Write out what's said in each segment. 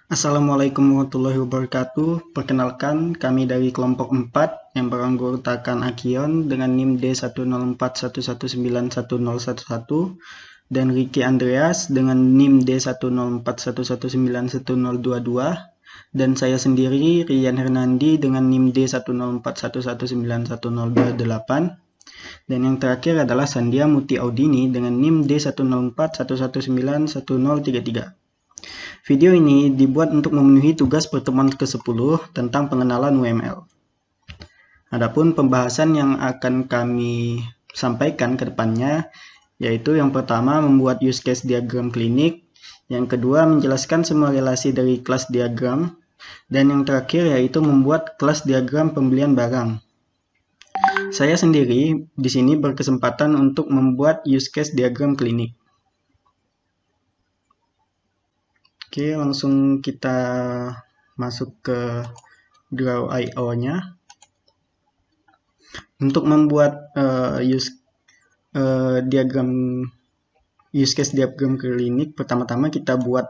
Assalamualaikum warahmatullahi wabarakatuh. Perkenalkan, kami dari kelompok 4 yang beranggotakan Akion dengan NIM D10411911011 dan Ricky Andreas dengan NIM D10411911022 dan saya sendiri Rian Hernandi dengan NIM D10411911028 dan yang terakhir adalah Sandia Muti Audini dengan NIM D10411911033. Video ini dibuat untuk memenuhi tugas pertemuan ke-10 tentang pengenalan UML. Adapun pembahasan yang akan kami sampaikan ke depannya, yaitu yang pertama membuat use case diagram klinik, yang kedua menjelaskan semua relasi dari kelas diagram, dan yang terakhir yaitu membuat kelas diagram pembelian barang. Saya sendiri di sini berkesempatan untuk membuat use case diagram klinik. Oke, langsung kita masuk ke Draw.io-nya. Untuk membuat use case diagram klinik, pertama-tama kita buat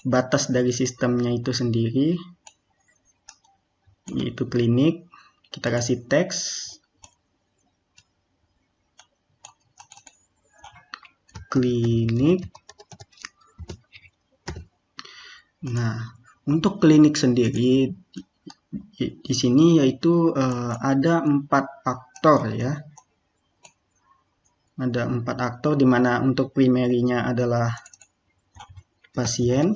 batas dari sistemnya itu sendiri, yaitu klinik. Kita kasih teks, klinik. Nah, untuk klinik sendiri di sini yaitu ada 4 aktor ya. Ada 4 aktor di mana untuk primary-nya adalah pasien.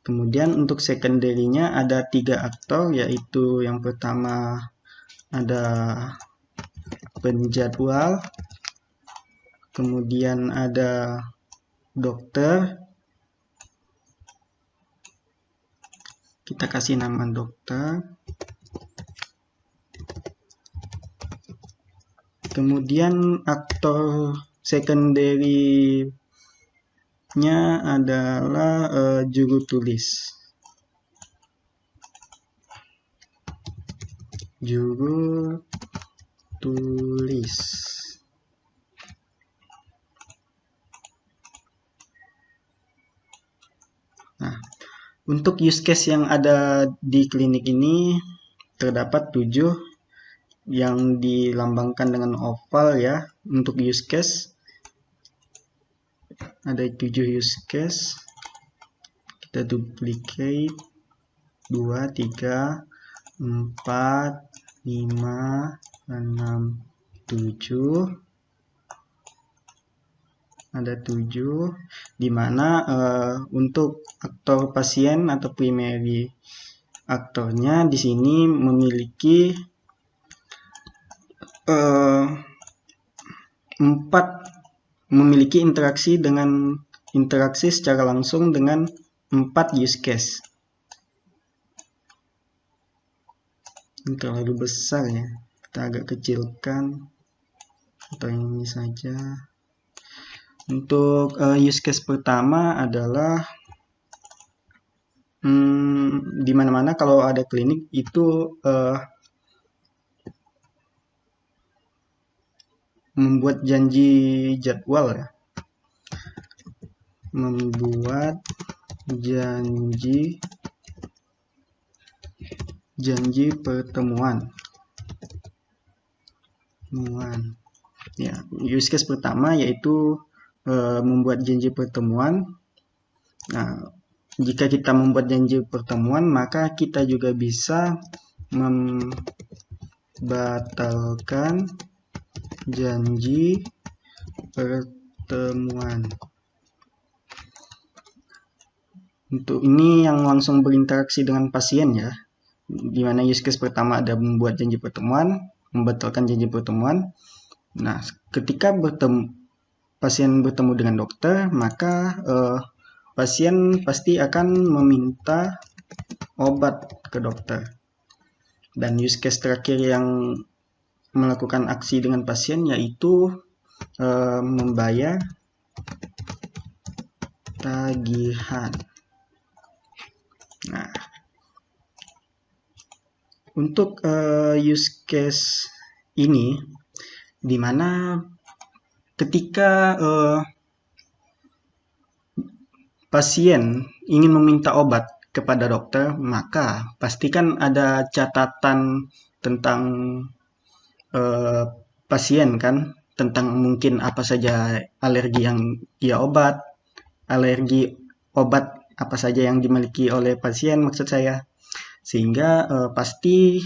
Kemudian untuk secondary-nya ada 3 aktor, yaitu yang pertama ada penjadwal, kemudian ada dokter, kita kasih nama dokter, kemudian aktor secondary-nya adalah juru tulis, Nah, untuk use case yang ada di klinik ini terdapat 7 yang dilambangkan dengan oval ya. Untuk use case ada 7 use case. Kita duplicate 2, 3, 4, 5, 6, 7. Ada 7, di mana untuk aktor pasien atau primary aktornya di sini memiliki 4 memiliki interaksi secara langsung dengan 4 use case. Ini terlalu besar ya, kita agak kecilkan atau ini saja. Untuk use case pertama adalah di mana-mana kalau ada klinik itu membuat janji jadwal ya. Membuat janji pertemuan. Ya, use case pertama yaitu membuat janji pertemuan. Nah, jika kita membuat janji pertemuan, maka kita juga bisa membatalkan janji pertemuan. Untuk ini yang langsung berinteraksi dengan pasien ya, di mana use case pertama ada membuat janji pertemuan, membatalkan janji pertemuan. Nah, ketika pasien bertemu dengan dokter, maka pasien pasti akan meminta obat ke dokter. Dan use case terakhir yang melakukan aksi dengan pasien yaitu membayar tagihan. Nah, untuk use case ini di mana ketika pasien ingin meminta obat kepada dokter, maka pastikan ada catatan tentang pasien kan, tentang mungkin apa saja alergi yang ia alergi obat apa saja yang dimiliki oleh pasien maksud saya. Sehingga pasti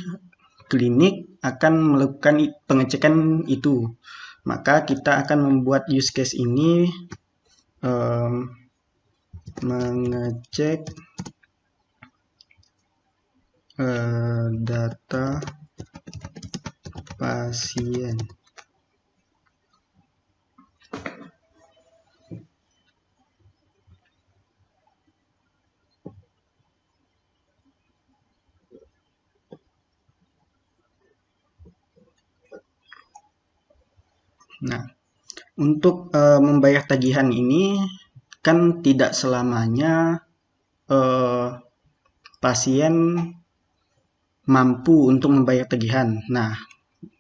klinik akan melakukan pengecekan itu. Maka kita akan membuat use case ini mengecek data pasien. Nah, untuk membayar tagihan ini kan tidak selamanya pasien mampu untuk membayar tagihan. Nah,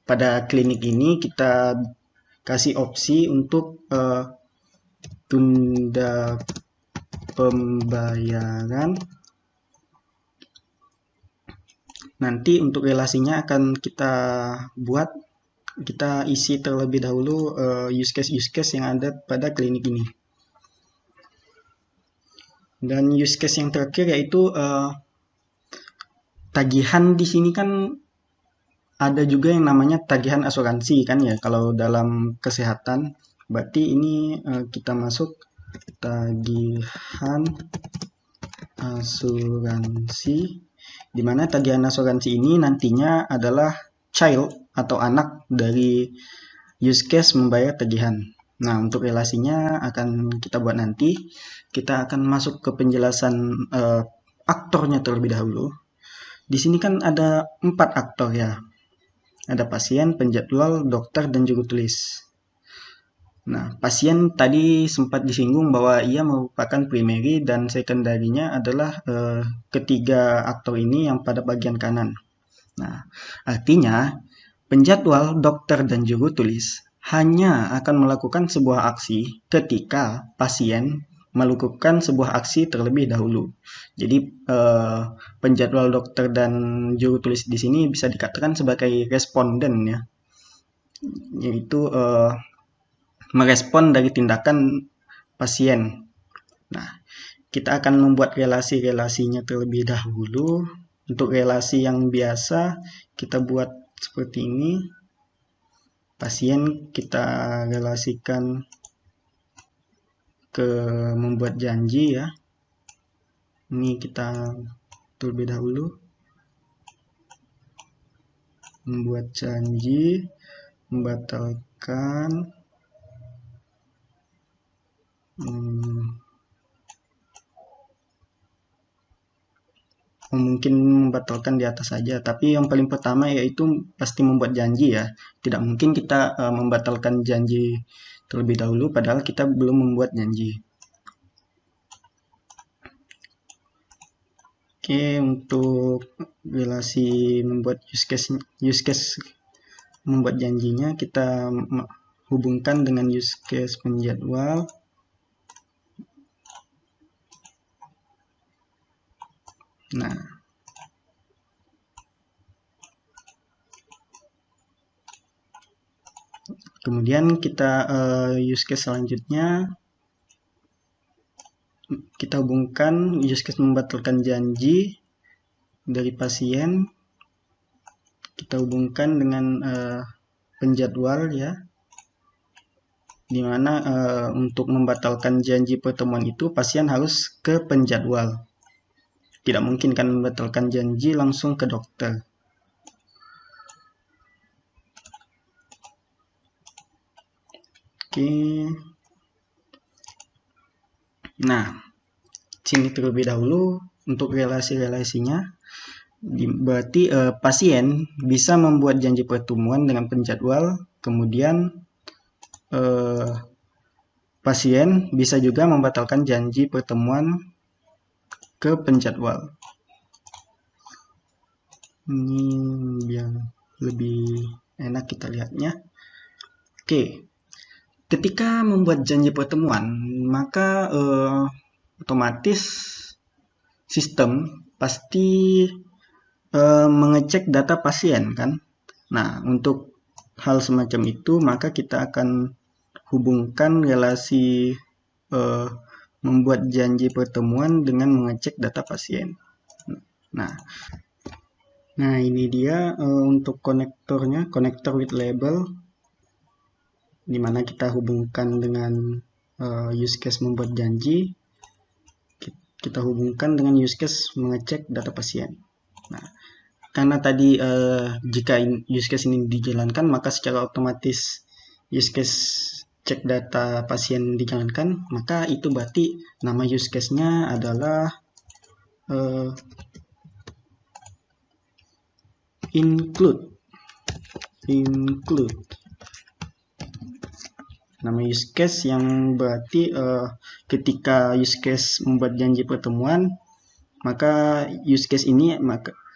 pada klinik ini kita kasih opsi untuk tunda pembayaran. Nanti untuk relasinya akan kita isi terlebih dahulu use case yang ada pada klinik ini. Dan use case yang terakhir yaitu tagihan di sini kan ada juga yang namanya tagihan asuransi kan ya, kalau dalam kesehatan. Berarti ini kita masuk tagihan asuransi, di mana tagihan asuransi ini nantinya adalah child atau anak dari use case membayar tagihan. Nah, untuk relasinya akan kita buat nanti. Kita akan masuk ke penjelasan aktornya terlebih dahulu. Di sini kan ada 4 aktor ya. Ada pasien, penjadwal, dokter, dan juru tulis. Nah, pasien tadi sempat disinggung bahwa ia merupakan primary dan secondary-nya adalah ketiga aktor ini yang pada bagian kanan. Nah, artinya penjadwal, dokter, dan juru tulis hanya akan melakukan sebuah aksi ketika pasien melakukan sebuah aksi terlebih dahulu. Jadi penjadwal, dokter, dan juru tulis di sini bisa dikatakan sebagai responden ya, yaitu merespon dari tindakan pasien. Nah, kita akan membuat relasi-relasinya terlebih dahulu. Untuk relasi yang biasa kita buat seperti ini. Pasien kita relasikan ke membuat janji ya. Ini kita terlebih dahulu membuat janji, membatalkan, mungkin membatalkan di atas saja, tapi yang paling pertama yaitu pasti membuat janji ya. Tidak mungkin kita membatalkan janji terlebih dahulu padahal kita belum membuat janji. Oke, untuk relasi membuat use case membuat janjinya kita hubungkan dengan use case penjadwal. Nah, kemudian kita use case selanjutnya kita hubungkan use case membatalkan janji dari pasien, kita hubungkan dengan penjadwal ya, dimana untuk membatalkan janji pertemuan itu pasien harus ke penjadwal. Tidak mungkin kan membatalkan janji langsung ke dokter. Oke. Nah, sini terlebih dahulu untuk relasi-relasinya. Berarti pasien bisa membuat janji pertemuan dengan penjadwal, kemudian pasien bisa juga membatalkan janji pertemuan ke penjadwal. Ini biar lebih enak kita lihatnya. Oke, ketika membuat janji pertemuan, maka otomatis sistem pasti mengecek data pasien kan. Nah, untuk hal semacam itu maka kita akan hubungkan relasi membuat janji pertemuan dengan mengecek data pasien. Nah ini dia untuk konektornya, konektor with label, di mana kita hubungkan dengan use case membuat janji, kita hubungkan dengan use case mengecek data pasien. Nah, karena tadi jika use case ini dijalankan, maka secara otomatis use case cek data pasien dijalankan, maka itu berarti nama use case-nya adalah include. Nama use case yang berarti ketika use case membuat janji pertemuan, maka use case ini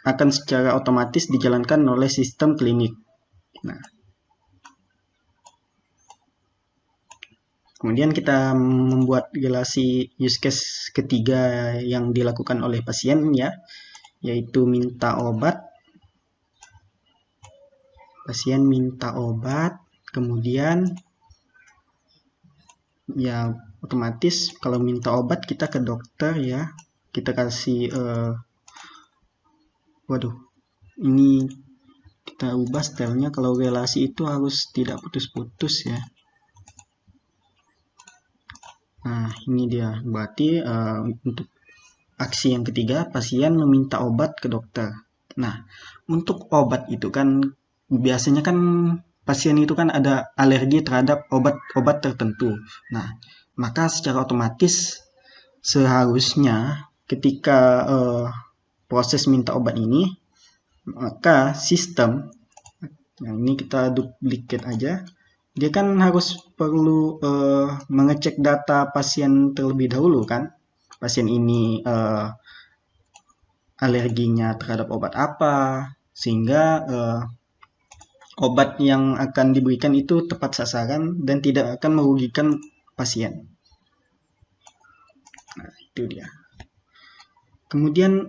akan secara otomatis dijalankan oleh sistem klinik. Nah, kemudian kita membuat relasi use case ketiga yang dilakukan oleh pasien ya, yaitu minta obat. Pasien minta obat, kemudian ya otomatis kalau minta obat kita ke dokter ya, kita kasih waduh, ini kita ubah stylenya, kalau relasi itu harus tidak putus-putus ya. Nah ini dia, berarti untuk aksi yang ketiga, pasien meminta obat ke dokter. Nah untuk obat itu kan biasanya kan pasien itu kan ada alergi terhadap obat-obat tertentu. Nah, maka secara otomatis seharusnya ketika proses minta obat ini, maka sistem, yang ini kita duplicate aja, dia kan harus perlu mengecek data pasien terlebih dahulu kan. Pasien ini alerginya terhadap obat apa, sehingga obat yang akan diberikan itu tepat sasaran dan tidak akan merugikan pasien. Nah, itu dia. Kemudian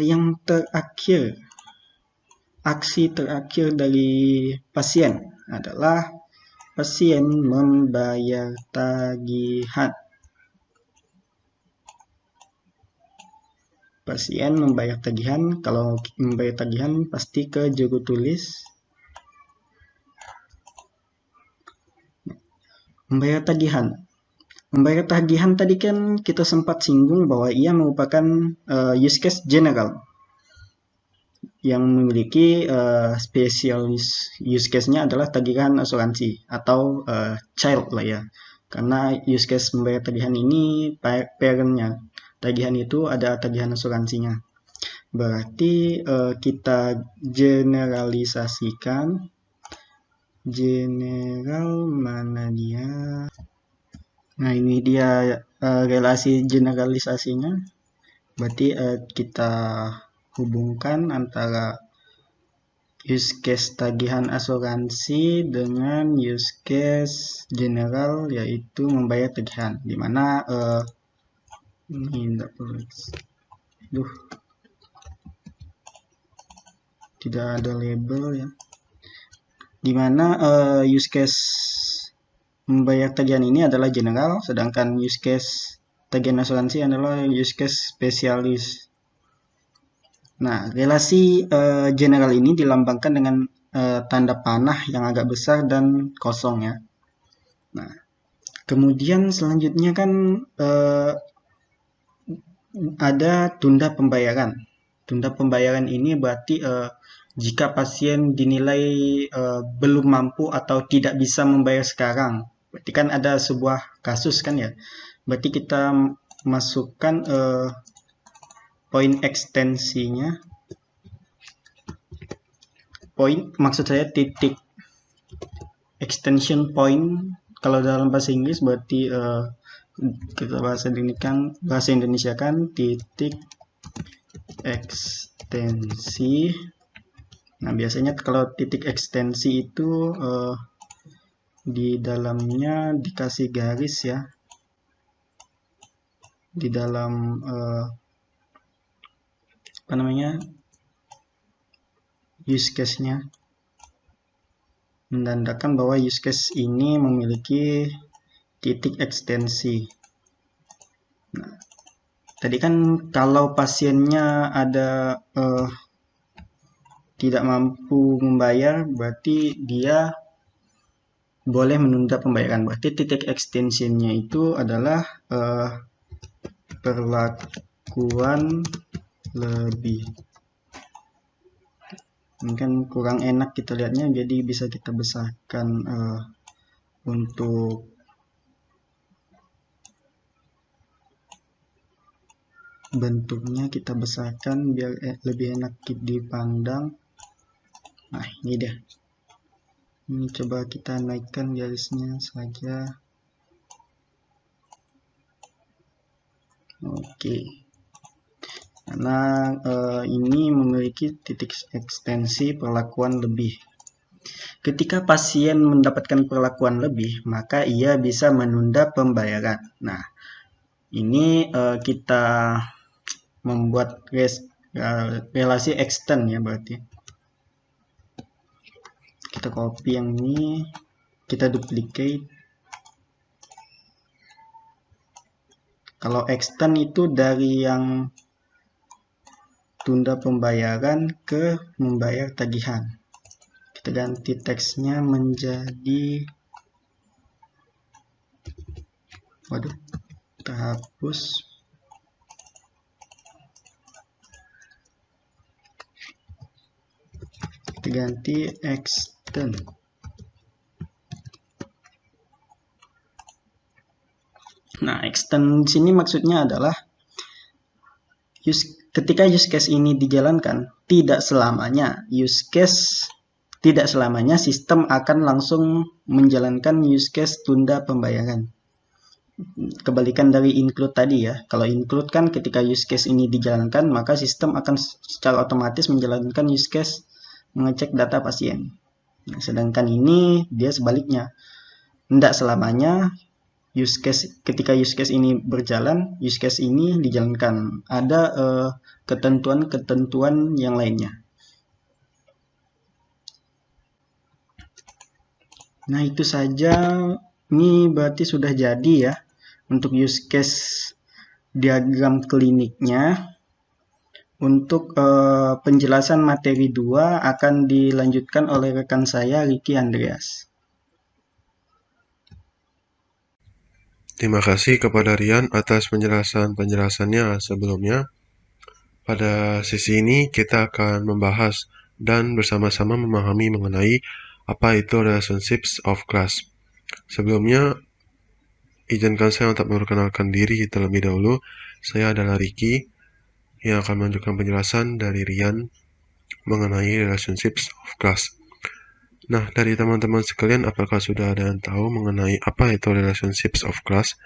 yang terakhir, aksi terakhir dari pasien adalah pasien membayar tagihan. Pasien membayar tagihan, kalau membayar tagihan pasti ke juru tulis. Membayar tagihan. Membayar tagihan tadi kan kita sempat singgung bahwa ia merupakan use case general yang memiliki special use case-nya adalah tagihan asuransi atau child lah ya. Karena use case membayar tagihan ini parent-nya. Tagihan itu ada tagihan asuransinya. Berarti kita generalisasikan. General mana dia? Nah ini dia relasi generalisasinya. Berarti kita hubungkan antara use case tagihan asuransi dengan use case general, yaitu membayar tagihan. Dimana ini tidak perlu, tidak ada label ya. Dimana use case membayar tagihan ini adalah general, sedangkan use case tagihan asuransi adalah use case spesialis. Nah, relasi general ini dilambangkan dengan tanda panah yang agak besar dan kosong ya. Nah, kemudian selanjutnya kan ada tunda pembayaran. Tunda pembayaran ini berarti jika pasien dinilai belum mampu atau tidak bisa membayar sekarang, berarti kan ada sebuah kasus kan ya. Berarti kita masukkan poin ekstensinya. Poin maksud saya titik extension point. Kalau dalam bahasa Inggris berarti kita bahasa Indonesia kan titik ekstensi. Nah, biasanya kalau titik ekstensi itu di dalamnya dikasih garis ya. di dalam use case-nya, menandakan bahwa use case ini memiliki titik ekstensi. Nah, tadi kan kalau pasiennya ada tidak mampu membayar, berarti dia boleh menunda pembayaran. Berarti titik ekstensinya itu adalah perlakuan lebih. Ini kan kurang enak kita lihatnya, jadi bisa kita besarkan untuk bentuknya, kita besarkan biar lebih enak dipandang. Nah, ini dia. Ini coba kita naikkan garisnya saja. Oke. Karena ini memiliki titik ekstensi perlakuan lebih. Ketika pasien mendapatkan perlakuan lebih, maka ia bisa menunda pembayaran. Nah, ini kita membuat relasi extend ya, berarti kita copy yang ini, kita duplicate. Kalau extend itu dari yang tunda pembayaran ke membayar tagihan. Kita ganti teksnya menjadi, waduh, kita hapus. Kita ganti extend. Nah, extend sini maksudnya adalah ketika use case ini dijalankan, tidak selamanya sistem akan langsung menjalankan use case tunda pembayaran. Kebalikan dari include tadi ya. Kalau include kan ketika use case ini dijalankan, maka sistem akan secara otomatis menjalankan use case mengecek data pasien. Nah, sedangkan ini dia sebaliknya. Tidak selamanya ketika use case ini berjalan, use case ini dijalankan. Ada ketentuan-ketentuan yang lainnya. Nah, itu saja. Ini berarti sudah jadi ya untuk use case diagram kliniknya. Untuk penjelasan materi 2 akan dilanjutkan oleh rekan saya, Ricky Andreas. Terima kasih kepada Rian atas penjelasannya sebelumnya. Pada sesi ini kita akan membahas dan bersama-sama memahami mengenai apa itu relationships of class. Sebelumnya, izinkan saya untuk memperkenalkan diri terlebih dahulu. Saya adalah Ricky yang akan melanjutkan penjelasan dari Rian mengenai relationships of class. Nah, dari teman-teman sekalian, apakah sudah ada yang tahu mengenai apa itu relationships of class?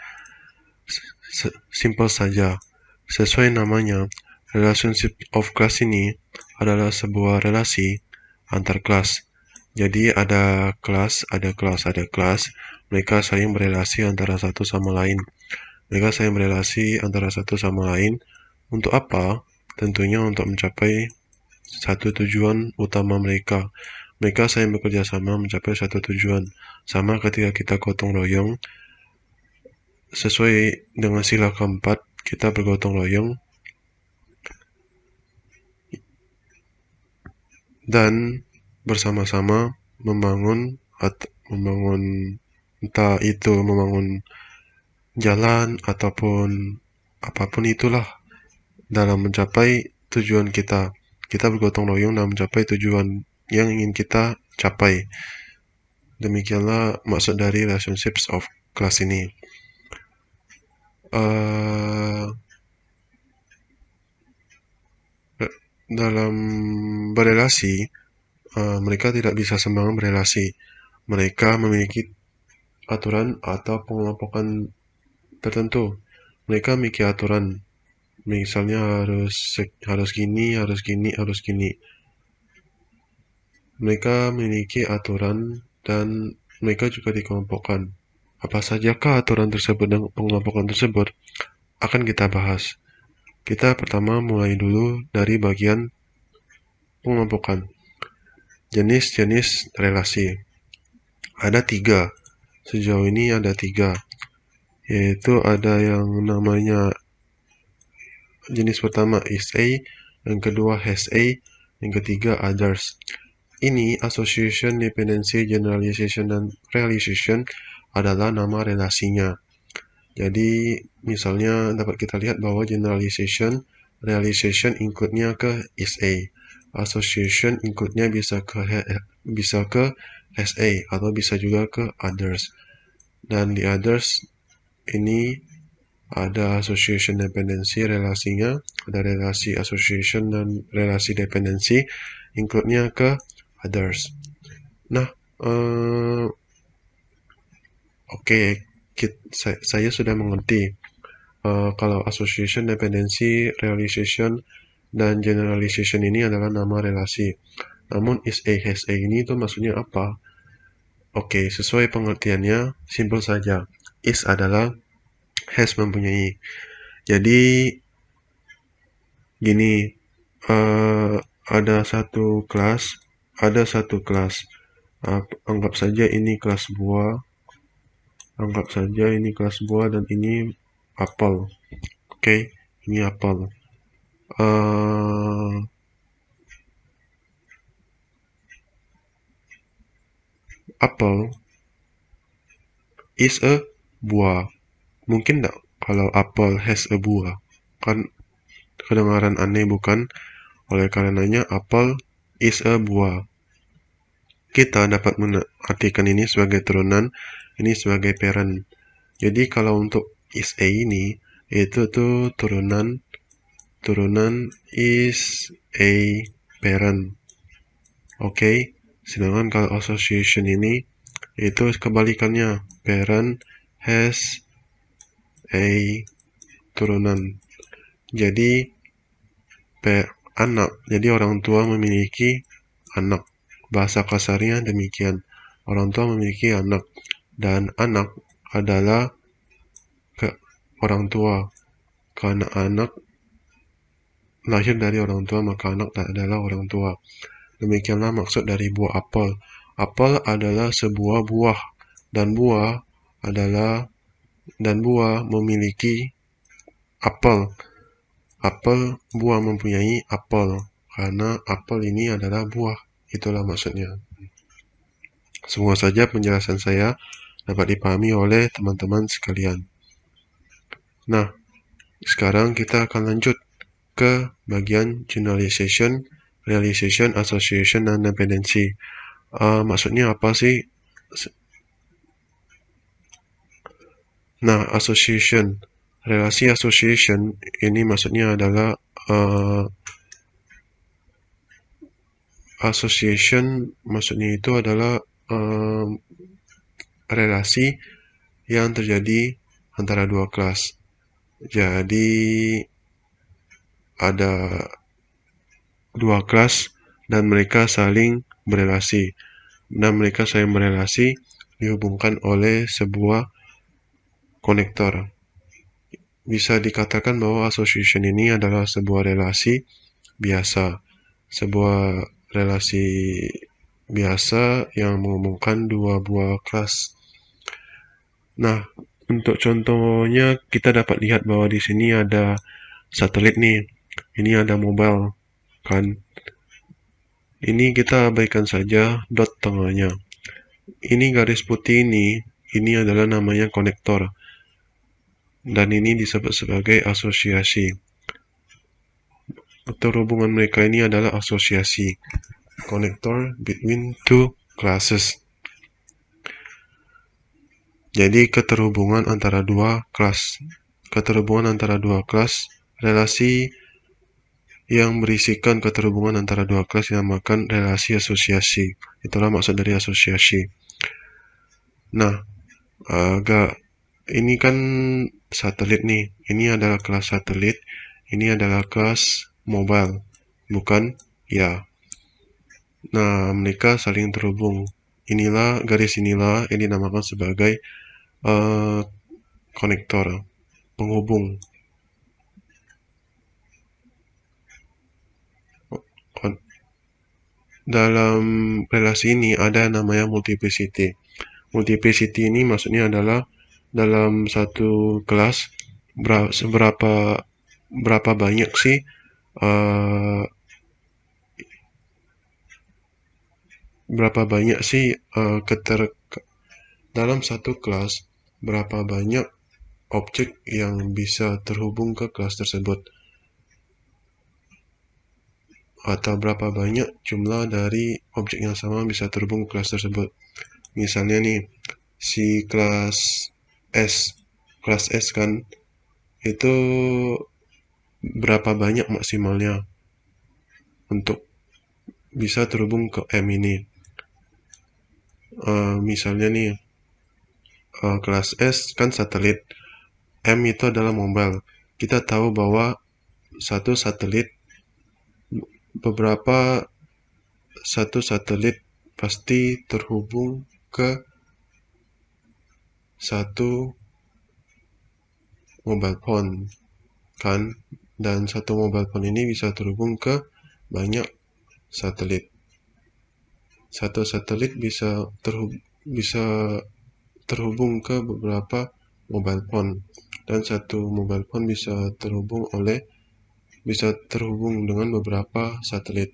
Simple saja, sesuai namanya, relationship of class ini adalah sebuah relasi antar kelas. Jadi ada kelas, mereka saling berelasi antara satu sama lain. Mereka saling berelasi antara satu sama lain. Untuk apa? Tentunya untuk mencapai satu tujuan utama mereka. Mereka saling bekerja sama mencapai satu tujuan. Sama ketika kita gotong royong, sesuai dengan sila keempat, kita bergotong royong dan bersama-sama membangun entah itu membangun jalan ataupun apapun itulah dalam mencapai tujuan kita. Kita bergotong royong dalam mencapai tujuan yang ingin kita capai. Demikianlah maksud dari relationships of class ini. Dalam berelasi, mereka tidak bisa sembarangan berelasi. Mereka memiliki aturan atau pengelompokan tertentu. Mereka memiliki aturan, misalnya harus gini, harus gini, harus gini. Mereka memiliki aturan dan mereka juga dikelompokkan. Apa sajakah aturan tersebut dan pengelompokan tersebut? akan kita bahas. Kita pertama mulai dulu dari bagian pengelompokan. Jenis-jenis relasi. Ada 3. Sejauh ini ada 3. Yaitu ada yang namanya jenis pertama is A, yang kedua has A, yang ketiga others. Ini association, dependency, generalization, dan realization adalah nama relasinya. Jadi misalnya dapat kita lihat bahwa generalization, realization include-nya ke is A, association include-nya bisa ke has A atau bisa juga ke others. Dan di others ini ada association dependency relasinya, ada relasi association dan relasi dependency include-nya ke others. Nah, oke, saya sudah mengerti kalau association, dependency, realization, dan generalization ini adalah nama relasi. Namun is A, has A ini itu maksudnya apa? Oke, sesuai pengertiannya, simpel saja. Is adalah has mempunyai. Jadi, gini, ada satu kelas, anggap saja ini kelas buah, dan ini apel. Oke, ini apel. Apple is a buah. Mungkin enggak kalau apple has a buah? Kan kedengaran aneh bukan? Oleh karenanya apple is a buah. Kita dapat mengartikan ini sebagai turunan, ini sebagai parent. Jadi kalau untuk is a ini, itu tuh turunan is a parent. Oke. Sedangkan kalau association ini itu kebalikannya, parent has a turunan. Jadi anak, jadi orang tua memiliki anak. Bahasa kasarnya demikian. Orang tua memiliki anak dan anak adalah orang tua. Karena anak lahir dari orang tua, maka anak adalah orang tua. Demikianlah maksud dari buah apel. Apel adalah sebuah buah dan buah memiliki apel. Buah mempunyai apel karena apel ini adalah buah. Itulah maksudnya. Semoga saja penjelasan saya dapat dipahami oleh teman-teman sekalian. Nah, sekarang kita akan lanjut ke bagian generalization, realization, association, dan dependency. Maksudnya apa sih? Nah, association, relasi association ini maksudnya adalah association maksudnya itu adalah relasi yang terjadi antara dua kelas. Jadi ada dua kelas dan mereka saling berelasi. Dihubungkan oleh sebuah konektor. Bisa dikatakan bahwa association ini adalah sebuah relasi biasa. Sebuah relasi biasa yang menghubungkan dua buah kelas. Nah, untuk contohnya kita dapat lihat bahwa di sini ada satelit nih. Ini ada mobile, kan? Ini kita abaikan saja dot tengahnya. Ini garis putih ini adalah namanya konektor. Dan ini disebut sebagai asosiasi. Keterhubungan mereka ini adalah asosiasi. Connector between two classes. Jadi keterhubungan antara dua kelas. Relasi yang berisikan keterhubungan antara dua kelas dinamakan relasi asosiasi. Itulah maksud dari asosiasi. Nah, ini kan satelit nih. Ini adalah kelas satelit. Ini adalah kelas mobile. Bukan? Ya. Nah, mereka saling terhubung. Garis inilah yang dinamakan sebagai konektor, penghubung. dalam relasi ini ada namanya multiplicity. Multiplicity ini maksudnya adalah dalam satu kelas berapa banyak sih uh, berapa banyak sih dalam satu kelas berapa banyak objek yang bisa terhubung ke kelas tersebut, atau berapa banyak jumlah dari objek yang sama bisa terhubung ke kelas tersebut. Misalnya nih, si kelas S kan, itu berapa banyak maksimalnya untuk bisa terhubung ke M ini. Misalnya nih, kelas S kan satelit, M itu adalah mobile. Kita tahu bahwa satu satelit satu satelit pasti terhubung ke satu mobile phone kan, dan satu mobile phone ini bisa terhubung ke banyak satelit. Satu satelit bisa terhubung ke beberapa mobile phone, dan satu mobile phone bisa terhubung dengan beberapa satelit.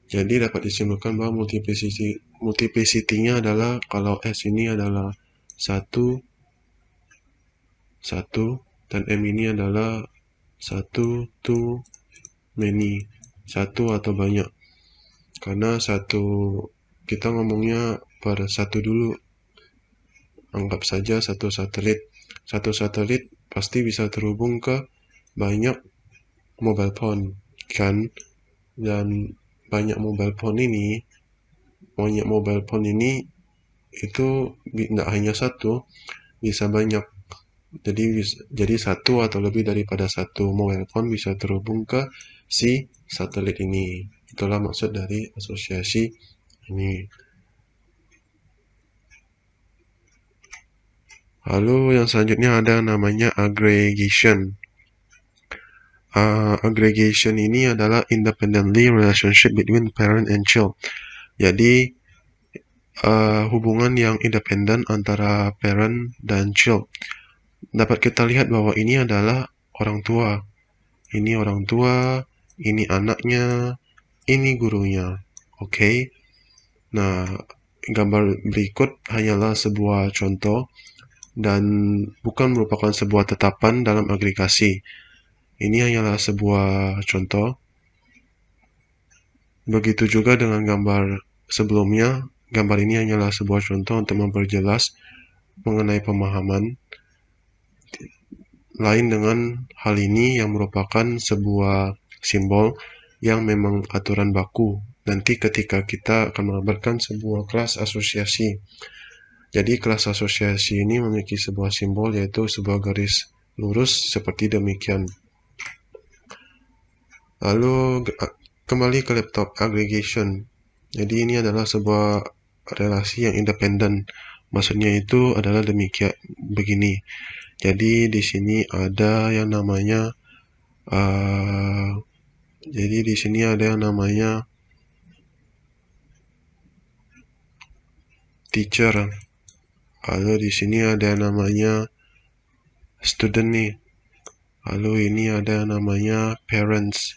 Jadi dapat disimpulkan bahwa multiplicity-nya adalah kalau S ini adalah satu dan M ini adalah satu to many, satu atau banyak. Karena kita ngomongnya per satu dulu. Anggap saja satu satelit. Satu satelit pasti bisa terhubung ke banyak mobile phone kan, dan banyak mobile phone ini itu tidak hanya satu, bisa banyak. Jadi satu atau lebih daripada satu mobile phone bisa terhubung ke si satelit ini. Itulah maksud dari asosiasi ini. Lalu yang selanjutnya ada namanya aggregation. Aggregation ini adalah independently relationship between parent and child. Jadi hubungan yang independen antara parent dan child. Dapat kita lihat bahwa ini adalah orang tua. Ini orang tua, ini anaknya, ini gurunya. Oke. Nah, gambar berikut hanyalah sebuah contoh dan bukan merupakan sebuah tetapan dalam agregasi. Ini hanyalah sebuah contoh. Begitu juga dengan gambar sebelumnya. Gambar ini hanyalah sebuah contoh untuk memperjelas mengenai pemahaman. Lain dengan hal ini yang merupakan sebuah simbol yang memang aturan baku nanti ketika kita akan mengabarkan sebuah kelas asosiasi. Jadi kelas asosiasi ini memiliki sebuah simbol, yaitu sebuah garis lurus seperti demikian. Lalu kembali ke laptop aggregation. Jadi ini adalah sebuah relasi yang independen. Maksudnya itu adalah demikian begini. Jadi di sini ada yang namanya teacher. Lalu di sini ada yang namanya student nih. Lalu ini ada yang namanya parents.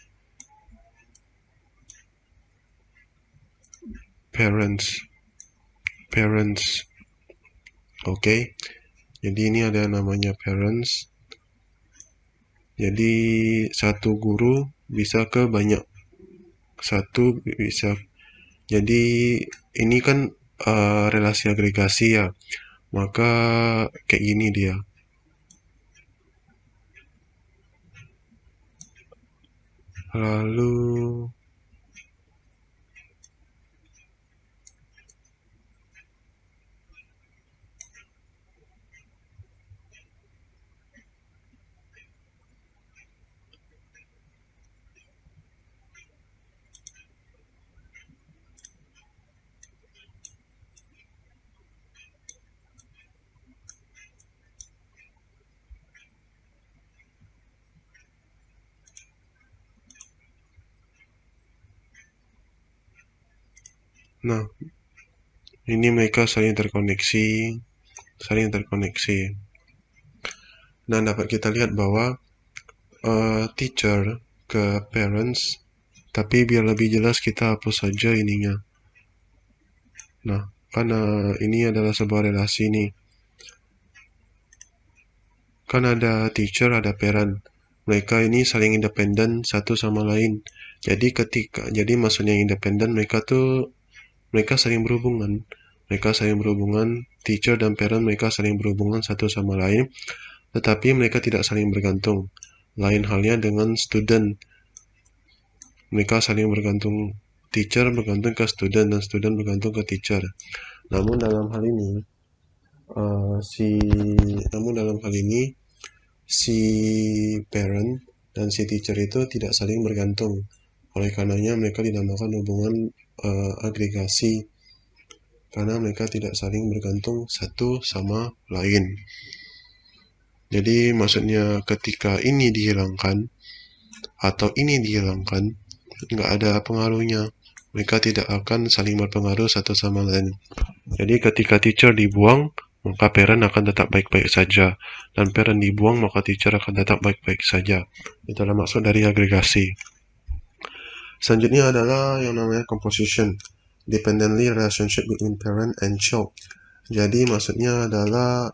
Oke. Jadi ini ada yang namanya parents. Jadi satu guru bisa ke banyak. Satu bisa. Jadi ini kan relasi agregasi ya. Maka kayak gini dia. Lalu Nah, ini mereka saling terkoneksi. Nah, dapat kita lihat bahwa teacher ke parents, tapi biar lebih jelas kita hapus saja ininya. Nah, karena ini adalah sebuah relasi nih. Kan ada teacher, ada parent. Mereka ini saling independen satu sama lain. Jadi maksudnya independen, mereka saling berhubungan. Teacher dan parent mereka saling berhubungan satu sama lain, tetapi mereka tidak saling bergantung. Lain halnya dengan student. Mereka saling bergantung, teacher bergantung ke student dan student bergantung ke teacher. Namun dalam hal ini si parent dan si teacher itu tidak saling bergantung. Oleh karenanya mereka dinamakan hubungan agregasi, karena mereka tidak saling bergantung satu sama lain. Jadi maksudnya ketika ini dihilangkan atau ini dihilangkan, nggak ada pengaruhnya. Mereka tidak akan saling berpengaruh satu sama lain. Jadi ketika teacher dibuang, maka parent akan tetap baik-baik saja. Dan parent dibuang, maka teacher akan tetap baik-baik saja. Itulah maksud dari agregasi. Selanjutnya adalah yang namanya composition. Dependently relationship between parent and child. Jadi maksudnya adalah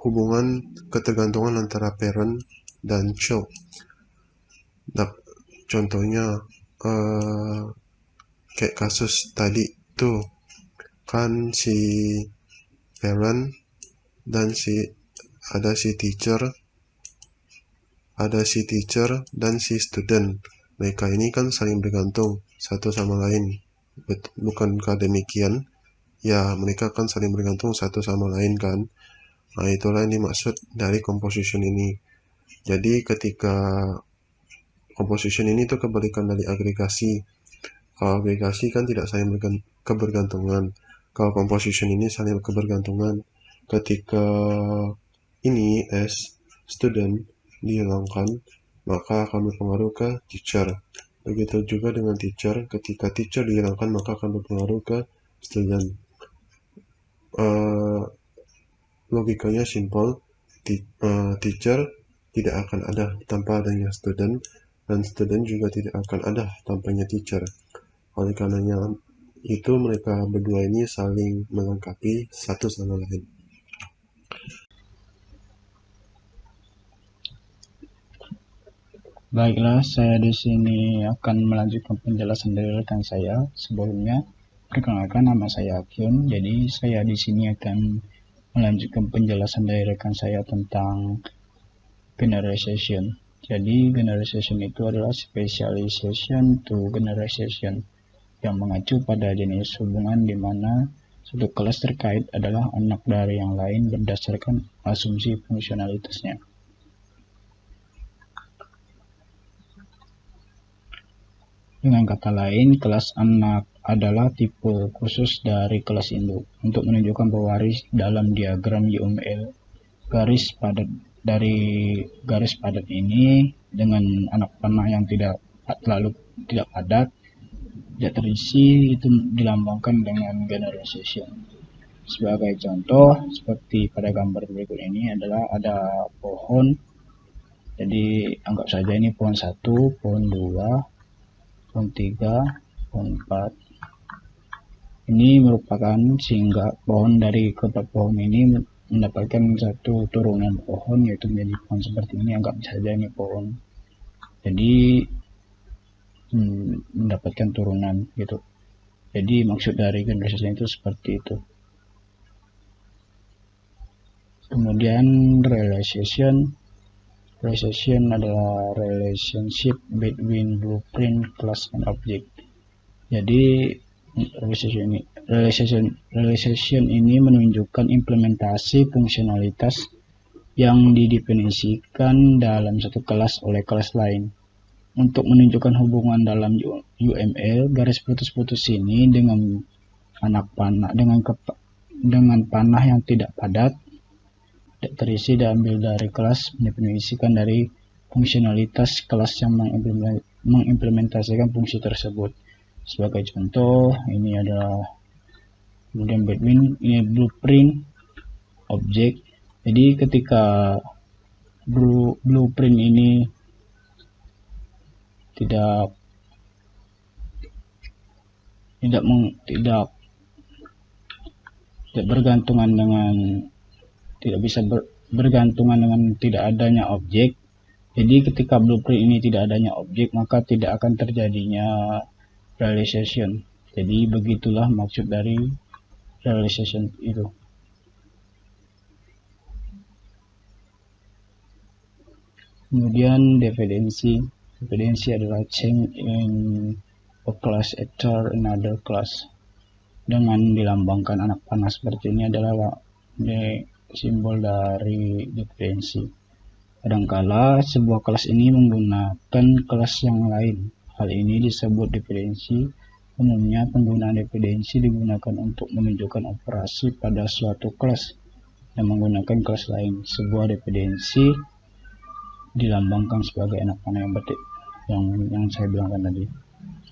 hubungan ketergantungan antara parent dan child. Contohnya kayak kasus tadi tuh, kan si parent dan ada si teacher dan si student. Mereka ini kan saling bergantung satu sama lain. Bukankah demikian? Ya, mereka kan saling bergantung satu sama lain kan. Nah, itulah yang dimaksud dari composition ini. Jadi ketika composition ini tuh kebalikan dari agregasi. Kalau agregasi kan tidak saling kebergantungan. Kalau composition ini saling kebergantungan. Ketika ini as student dihilangkan, maka akan berpengaruh ke teacher. Begitu juga dengan teacher. Ketika teacher dihilangkan, maka akan berpengaruh ke student. Logikanya simple. Teacher tidak akan ada tanpa adanya student, dan student juga tidak akan ada tanpanya teacher. Oleh karenanya itu mereka berdua ini saling melengkapi satu sama lain. Baiklah, saya di sini akan melanjutkan penjelasan dari rekan saya. Sebelumnya, perkenalkan, nama saya Kyun. Jadi saya di sini akan melanjutkan penjelasan dari rekan saya tentang generalization. Jadi generalization itu adalah specialization to generalization yang mengacu pada jenis hubungan di mana satu kelas terkait adalah anak dari yang lain berdasarkan asumsi fungsionalitasnya. Dengan kata lain, kelas anak adalah tipe khusus dari kelas induk. Untuk menunjukkan pewaris dalam diagram UML, garis padat ini dengan anak panah yang tidak padat, tidak terisi, itu dilambangkan dengan generalization. Sebagai contoh, seperti pada gambar berikut ini adalah ada pohon. Jadi anggap saja ini pohon 1, pohon 2, pohon 3, pohon 4. Ini merupakan sehingga pohon dari keempat pohon ini mendapatkan satu turunan pohon, yaitu menjadi pohon seperti ini. Anggap saja ini pohon. Jadi mendapatkan turunan gitu. Jadi maksud dari generalisasi itu seperti itu. Kemudian relation adalah relationship between blueprint, class, and object. Jadi relation ini menunjukkan implementasi fungsionalitas yang didefinisikan dalam satu kelas oleh kelas lain. Untuk menunjukkan hubungan dalam UML, garis putus-putus ini dengan panah yang tidak padat, tidak terisi, diambil dari kelas, mendefinisikan dari fungsionalitas kelas yang mengimplementasikan fungsi tersebut. Sebagai contoh, ini adalah kemudian Bedouin, ini blueprint objek. Jadi ketika blueprint ini tidak bergantungan dengan bergantungan dengan tidak adanya objek. Jadi ketika blueprint ini tidak adanya objek, maka tidak akan terjadinya realization. Jadi begitulah maksud dari realization itu. Kemudian dependency adalah change in a class after another class. Dengan dilambangkan anak panah seperti ini adalah simbol dari dependency. Kadangkala sebuah kelas ini menggunakan kelas yang lain. Hal ini disebut dependency. Umumnya penggunaan dependency digunakan untuk menunjukkan operasi pada suatu kelas yang menggunakan kelas lain. Sebuah dependency dilambangkan sebagai anak panah yang saya bilangkan tadi.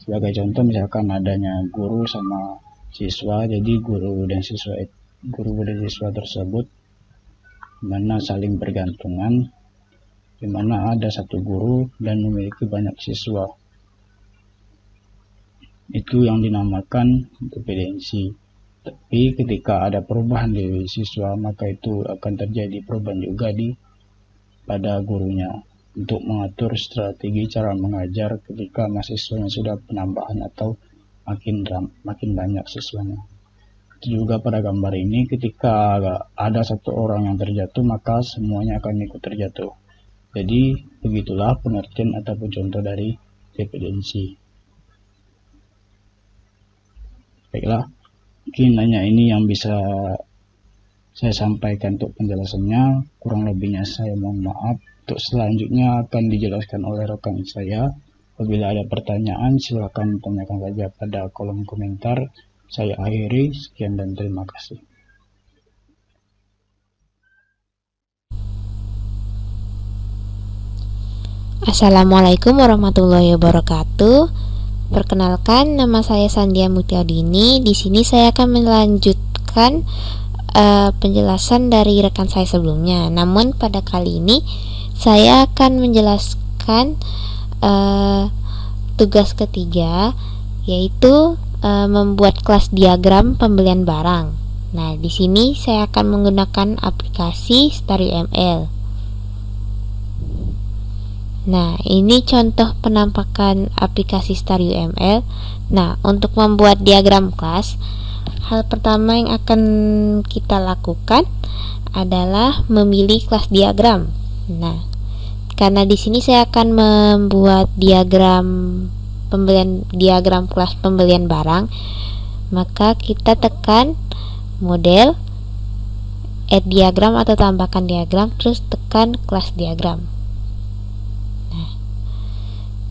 Sebagai contoh, misalkan adanya guru sama siswa, jadi guru dan siswa tersebut mana saling bergantungan, di mana ada satu guru dan memiliki banyak siswa. Itu yang dinamakan dependensi. Tapi ketika ada perubahan di siswa, maka itu akan terjadi perubahan juga pada gurunya untuk mengatur strategi cara mengajar ketika mahasiswanya sudah penambahan atau makin banyak siswanya. Itu juga pada gambar ini, ketika ada satu orang yang terjatuh, maka semuanya akan ikut terjatuh. Jadi begitulah pengertian ataupun contoh dari dependensi. Baiklah, mungkin hanya ini yang bisa saya sampaikan untuk penjelasannya. Kurang lebihnya saya mohon maaf. Untuk selanjutnya akan dijelaskan oleh rekan saya. Apabila ada pertanyaan, silakan tanyakan saja pada kolom komentar. Saya akhiri, sekian dan terima kasih. Assalamualaikum warahmatullahi wabarakatuh. Perkenalkan, nama saya Sandia Mutiadini. Di sini saya akan melanjutkan penjelasan dari rekan saya sebelumnya. Namun pada kali ini saya akan menjelaskan tugas ketiga, yaitu membuat kelas diagram pembelian barang. Nah, di sini saya akan menggunakan aplikasi StarUML. Nah, ini contoh penampakan aplikasi StarUML. Nah, untuk membuat diagram kelas, hal pertama yang akan kita lakukan adalah memilih kelas diagram. Nah, karena di sini saya akan membuat diagram kelas pembelian barang, maka kita tekan model, add diagram atau tambahkan diagram, terus tekan kelas diagram. Nah,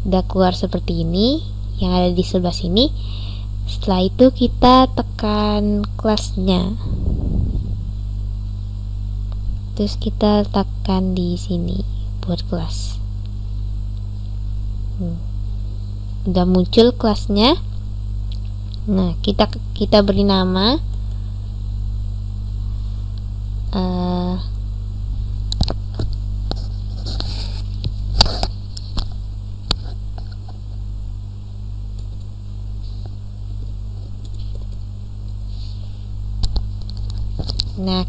udah keluar seperti ini yang ada di sebelah sini. Setelah itu kita tekan kelasnya, terus kita tekan di sini buat kelas. Udah muncul kelasnya. Nah, kita beri nama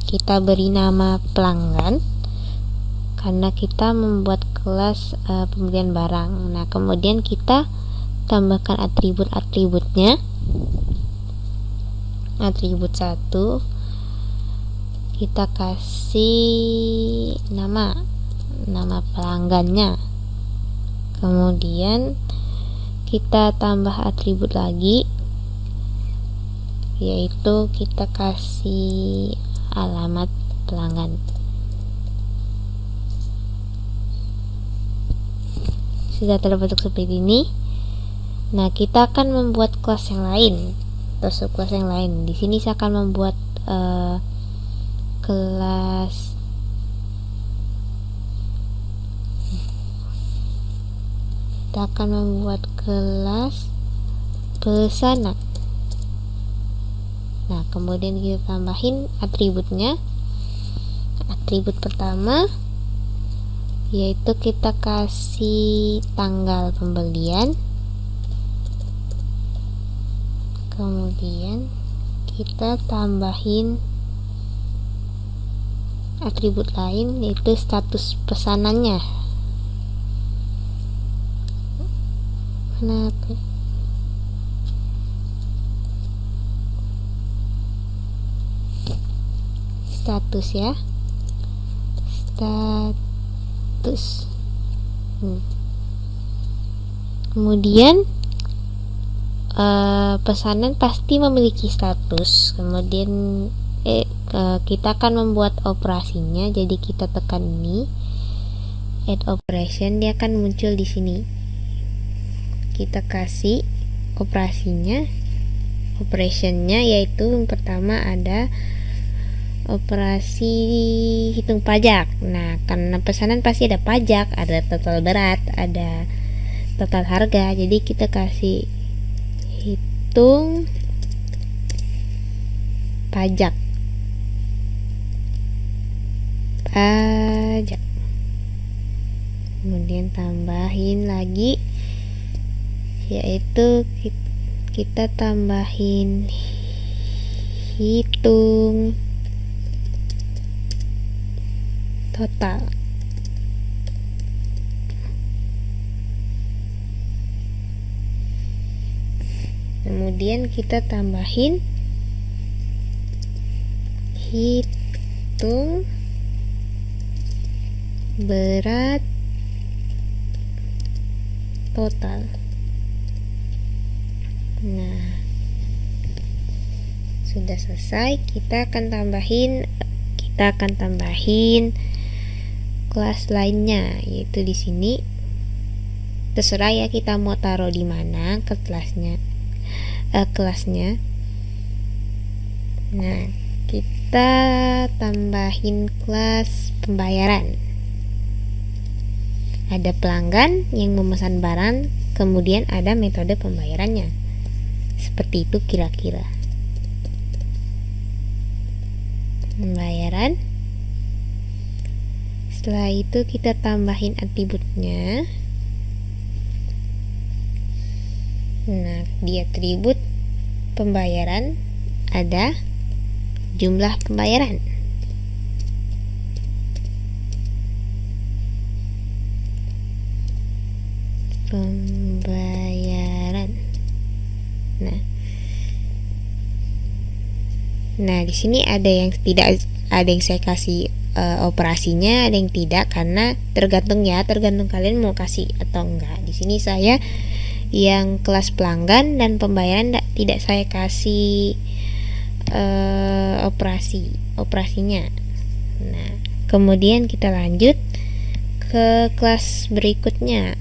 kita beri nama pelanggan karena kita membuat kelas pembelian barang. Nah, kemudian kita tambahkan atribut-atributnya. Atribut 1 kita kasih nama pelanggannya. Kemudian kita tambah atribut lagi, yaitu kita kasih alamat pelanggan. Sudah terbentuk seperti ini. Nah, kita akan membuat kelas yang lain atau subkelas yang lain. Di sini saya akan membuat kelas kita akan membuat kelas pesanan. Nah, kemudian kita tambahin atributnya. Atribut pertama yaitu kita kasih tanggal pembelian, kemudian kita tambahin atribut lain yaitu status pesanannya. Kenapa? Status ya, status. Kemudian pesanan pasti memiliki status. Kemudian kita akan membuat operasinya. Jadi kita tekan ini, add operation, dia akan muncul di sini. Kita kasih operasinya, operationnya yaitu yang pertama ada operasi hitung pajak. Nah, karena pesanan pasti ada pajak, ada total berat, ada total harga. Jadi kita kasih hitung pajak. Kemudian tambahin lagi yaitu kita tambahin hitung total. Kemudian kita tambahin hitung berat total. Nah, sudah selesai. Kita akan tambahin kelas lainnya, yaitu di sini. Terserah ya kita mau taruh di mana kelasnya. Nah, kita tambahin kelas pembayaran. Ada pelanggan yang memesan barang, kemudian ada metode pembayarannya. Seperti itu kira-kira. Pembayaran. Setelah itu kita tambahin atributnya. Nah, di atribut pembayaran ada jumlah pembayaran. Nah, di sini ada yang saya kasih operasinya, ada yang tidak, karena tergantung kalian mau kasih atau enggak. Di sini saya yang kelas pelanggan dan pembayaran tidak saya kasih operasinya. Nah, kemudian kita lanjut ke kelas berikutnya.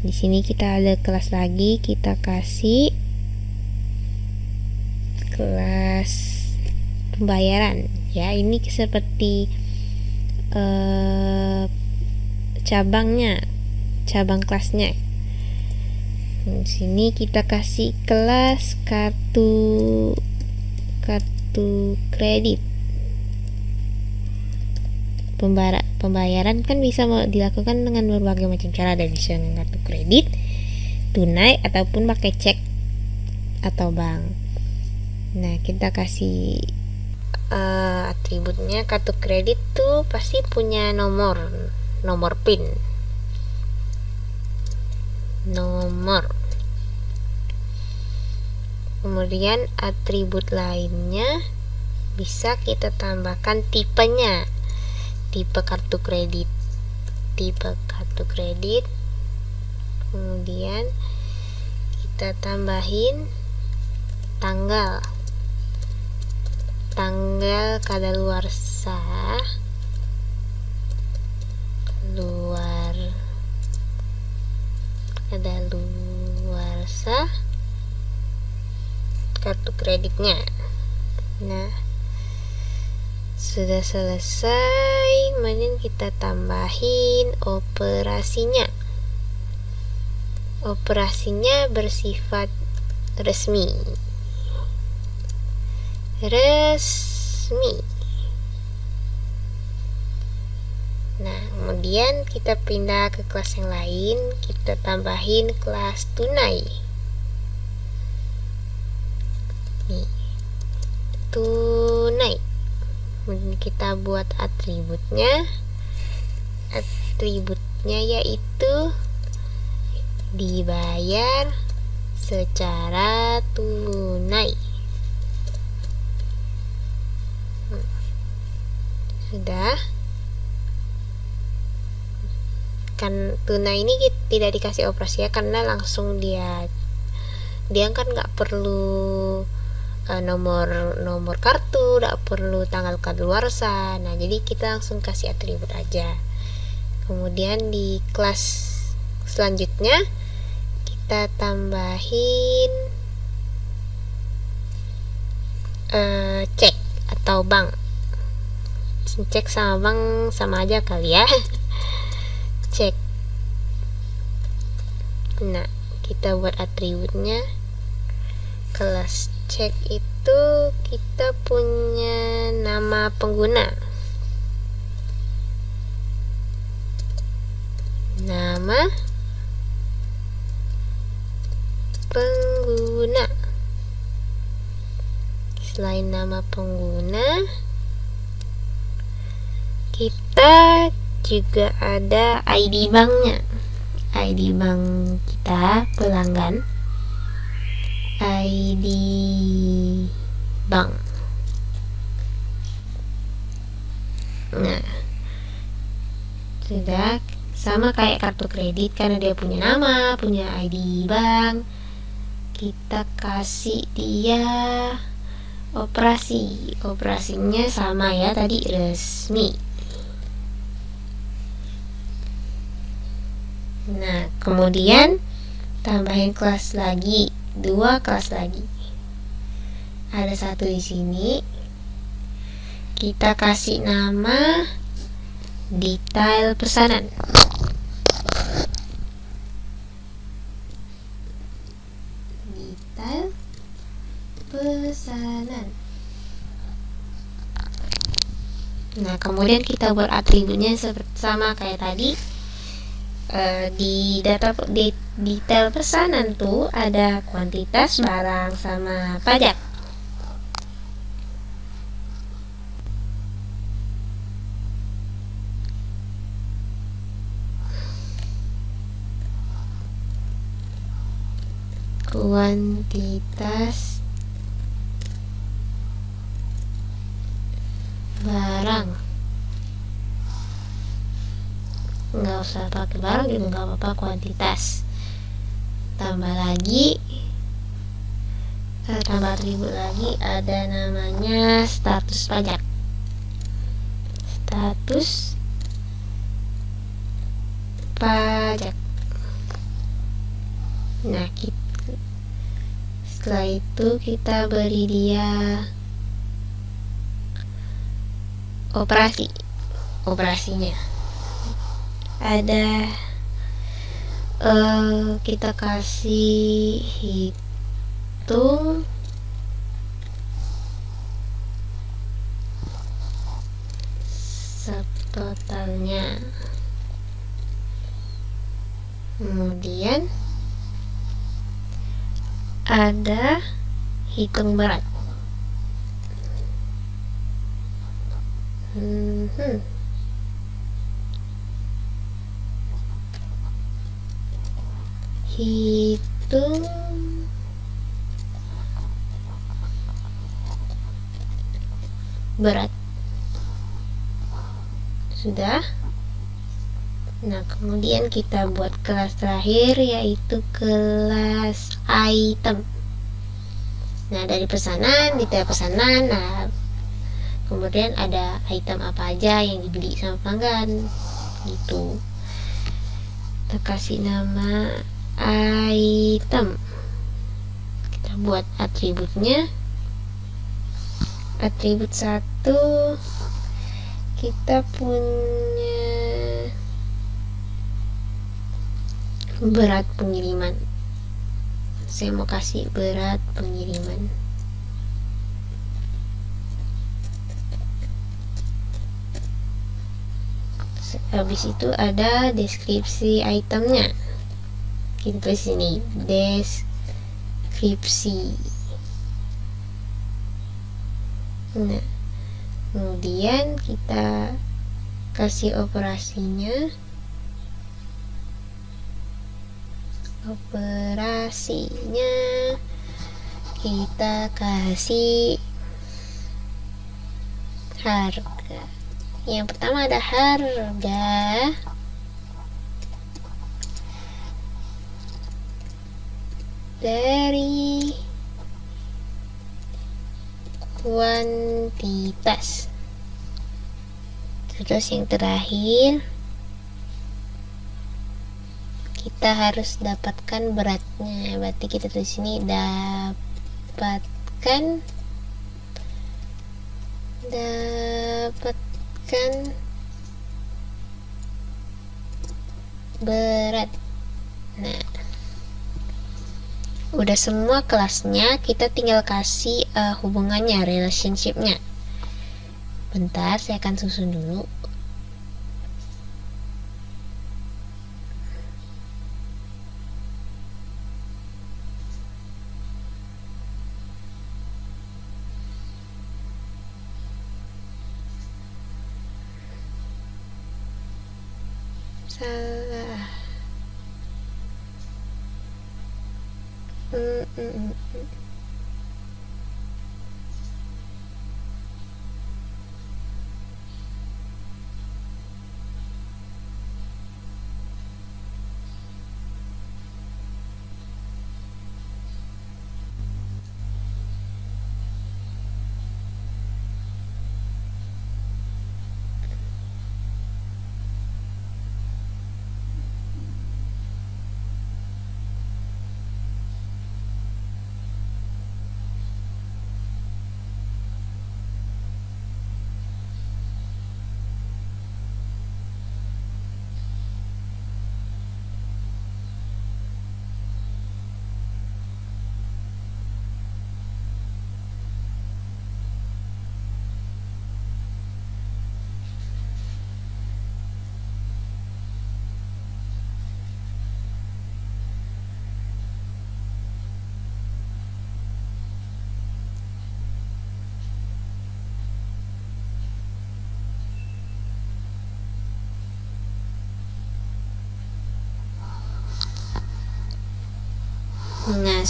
Di sini kita ada kelas lagi, kita kasih kelas pembayaran. Ya, ini seperti cabang kelasnya. Di sini kita kasih kelas kartu kredit. Pembayaran kan bisa dilakukan dengan berbagai macam cara, dan bisa dengan kartu kredit, tunai, ataupun pakai cek atau bank. Nah, kita kasih atributnya. Kartu kredit tuh pasti punya nomor PIN. Kemudian atribut lainnya bisa kita tambahkan tipenya. Tipe kartu kredit. Kemudian kita tambahin tanggal kadaluarsa, kartu kreditnya. Nah, sudah selesai. Kemudian kita tambahin operasinya. operasinya bersifat resmi. Nah, kemudian kita pindah ke kelas yang lain, kita tambahin kelas tunai. Nih, tunai. Kemudian kita buat atributnya. Atributnya yaitu dibayar secara tunai. Sudah. Kan tunai ini tidak dikasih operasi ya, karena langsung dia kan nggak perlu nomor kartu, nggak perlu tanggal kadaluarsa. Nah, jadi kita langsung kasih atribut aja. Kemudian di kelas selanjutnya kita tambahin cek atau bank. Cek sama bank sama aja kali ya. Cek. Nah, kita buat atributnya. Kelas cek itu kita punya nama pengguna. Nama pengguna. Selain nama pengguna, kita juga ada ID banknya. ID bank kita pelanggan, ID bank. Nah, sudah sama kayak kartu kredit, karena dia punya nama, punya ID bank, kita kasih dia operasinya sama ya, tadi resmi. Nah, kemudian tambahin kelas lagi, 2 kelas lagi. Ada satu di sini. Kita kasih nama detail pesanan. Detail pesanan. Nah, kemudian kita buat atributnya sama kayak tadi. Di detail pesanan tuh ada kuantitas barang sama pajak. Kuantitas barang. Nggak usah pakai barang juga nggak apa-apa, kuantitas. Tambah lagi, tambah atribut lagi, ada namanya status pajak. Status pajak. Nah, setelah itu kita beri dia operasinya. Ada kita kasih hitung subtotalnya. Kemudian ada hitung berat. Hitung berat. Sudah. Nah, kemudian kita buat kelas terakhir, yaitu kelas item. Nah, dari pesanan, detail pesanan. Nah, kemudian ada item apa aja yang dibeli sama pelanggan gitu. Kita kasih nama item. Kita buat atributnya. Atribut 1 kita punya berat pengiriman. Saya mau kasih berat pengiriman. Habis itu ada deskripsi itemnya. Kita tulis sini deskripsi. Nah, kemudian kita kasih operasinya. Kita kasih harga. Yang pertama ada harga dari kuantitas. Terus yang terakhir kita harus dapatkan beratnya. Berarti kita tulis sini dapatkan berat. Nah, udah semua kelasnya, kita tinggal kasih hubungannya, relationship-nya. Bentar, saya akan susun dulu. Salah. Nah,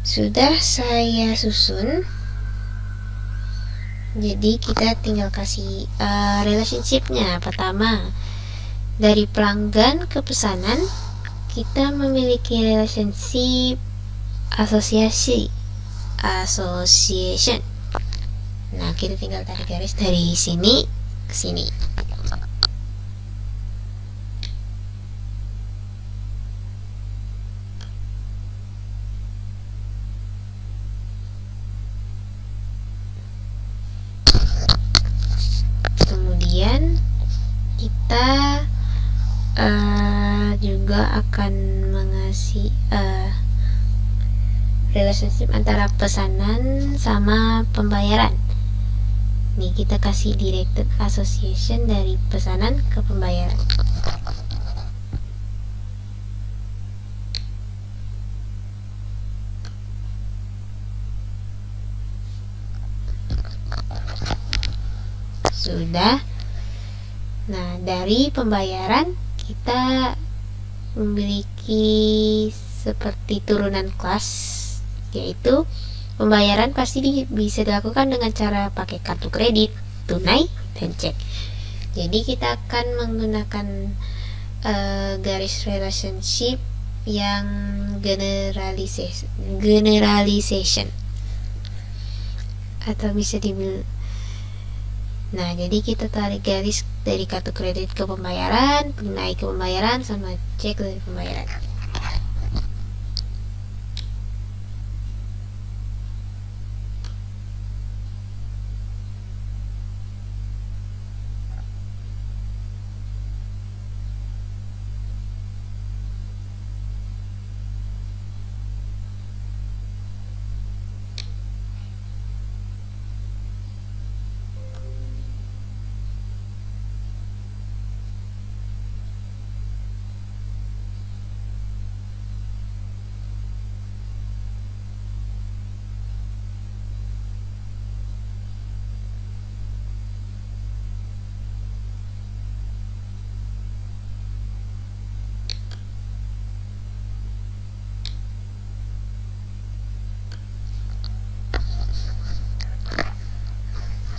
sudah saya susun. Jadi kita tinggal kasih relationship-nya. Pertama, dari pelanggan ke pesanan kita memiliki relationship association. Nah, kita tinggal tarik garis dari sini ke sini. Kemudian kita juga akan mengasih relationship antara pesanan sama pembayaran. Nih, kita kasih directed association dari pesanan ke pembayaran. Sudah. Nah, dari pembayaran kita memiliki seperti turunan kelas, yaitu pembayaran pasti bisa dilakukan dengan cara pakai kartu kredit, tunai, dan cek. Jadi kita akan menggunakan garis relationship yang generalization atau bisa dibilang. Nah, jadi kita tarik garis dari kartu kredit ke pembayaran, tunai ke pembayaran, sama cek dari pembayaran.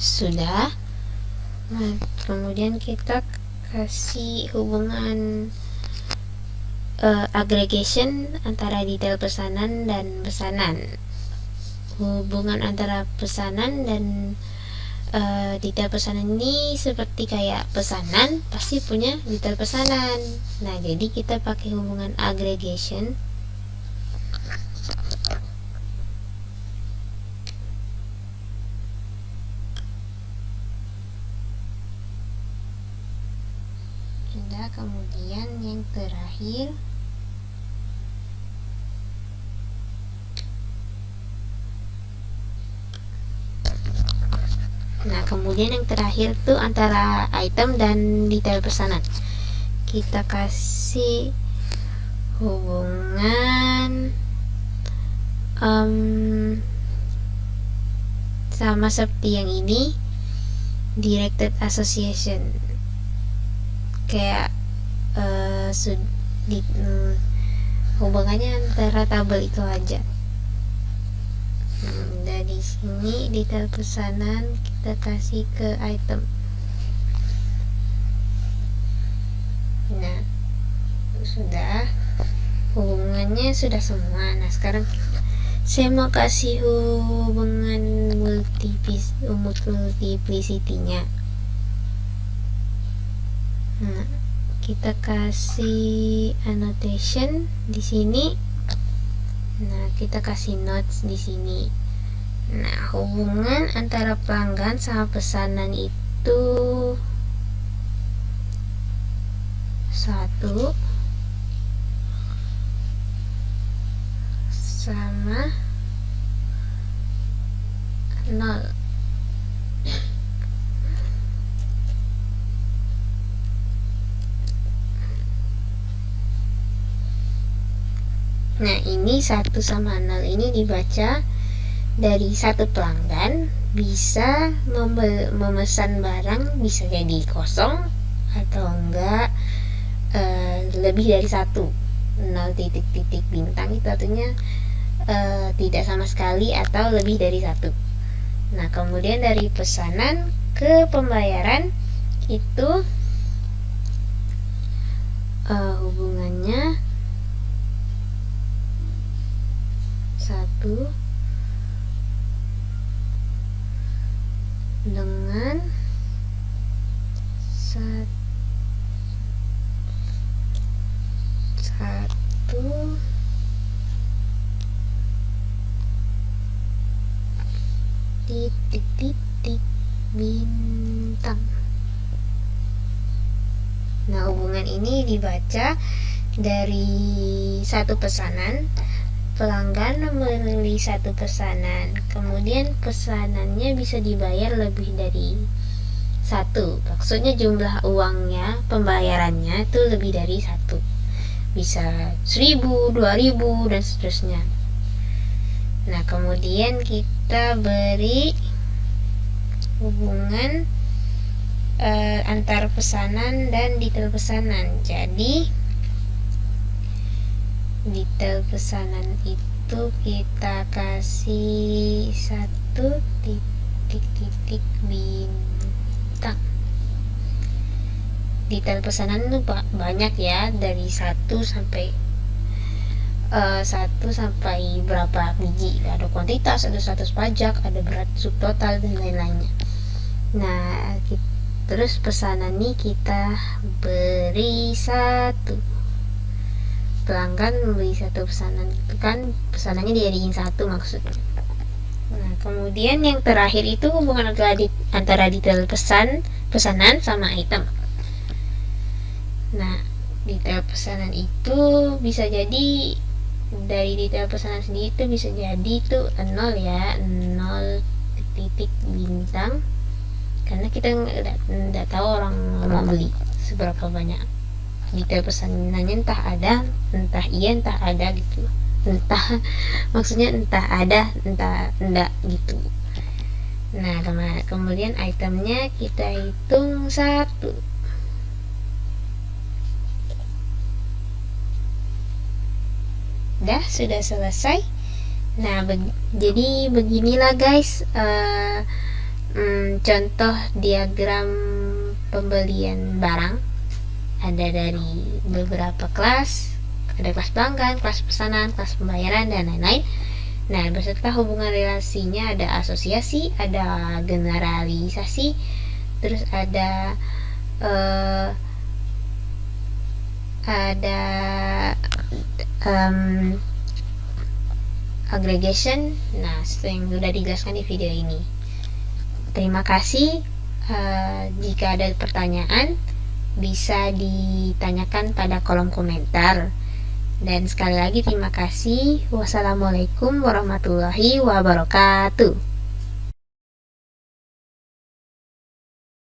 sudah. Nah, kemudian kita kasih hubungan aggregation antara detail pesanan dan pesanan. Hubungan antara pesanan dan detail pesanan ini seperti kayak pesanan pasti punya detail pesanan. Nah, jadi kita pakai hubungan aggregation. Kemudian yang terakhir tuh antara item dan detail pesanan. Kita kasih hubungan sama seperti yang ini, directed association. Kayak hubungannya antara tabel itu aja. Dari sini detail pesanan kita kasih ke item. Nah, sudah, hubungannya sudah semua. Nah, sekarang saya mau kasih hubungan multiplicity-nya. Nah, kita kasih annotation di sini. Nah, kita kasih notes di sini. Nah, hubungan antara pelanggan sama pesanan itu 1 sama 0. Nah, ini 1 sama 0 ini dibaca dari satu pelanggan bisa memesan barang, bisa jadi kosong atau enggak lebih dari 1. 0 titik-titik bintang itu artinya tidak sama sekali atau lebih dari 1. Nah, kemudian dari pesanan ke pembayaran itu hubungannya 1 dengan 1 titik-titik bintang. Nah, hubungan ini dibaca dari satu pesanan. Pelanggan membeli satu pesanan, kemudian pesanannya bisa dibayar lebih dari 1. Maksudnya jumlah uangnya, pembayarannya itu lebih dari 1. Bisa 1.000, 2.000 dan seterusnya. Nah, kemudian kita beri hubungan antar pesanan dan detail pesanan. Jadi detail pesanan itu kita kasih 1 titik-titik bintang. Detail pesanan itu banyak ya, dari 1 sampai berapa biji, ada kuantitas, ada status pajak, ada berat subtotal dan lain-lainnya. Nah, terus pesanan ini kita beri 1. Pelanggan membeli 1 pesanan, itu kan pesanannya dijadiin 1 maksudnya. Nah, kemudian yang terakhir itu hubungan antara detail pesanan sama item. Nah, detail pesanan itu bisa jadi dari detail pesanan sendiri itu bisa jadi itu 0 ya, 0 titik bintang, karena kita nggak tahu orang mau beli seberapa banyak. Detail pesanannya entah ada, entah iya, entah ada gitu. Maksudnya entah ada, entah enggak gitu. Nah, kemudian itemnya kita hitung 1. Sudah selesai. Nah, jadi beginilah guys contoh diagram pembelian barang ada dari beberapa kelas, ada kelas pelanggan, kelas pesanan, kelas pembayaran, dan lain-lain. Nah, beserta hubungan relasinya ada asosiasi, ada generalisasi, terus ada aggregation. Nah, itu yang sudah dijelaskan di video ini. Terima kasih. Jika ada pertanyaan bisa ditanyakan pada kolom komentar. Dan sekali lagi terima kasih. Wassalamualaikum warahmatullahi wabarakatuh.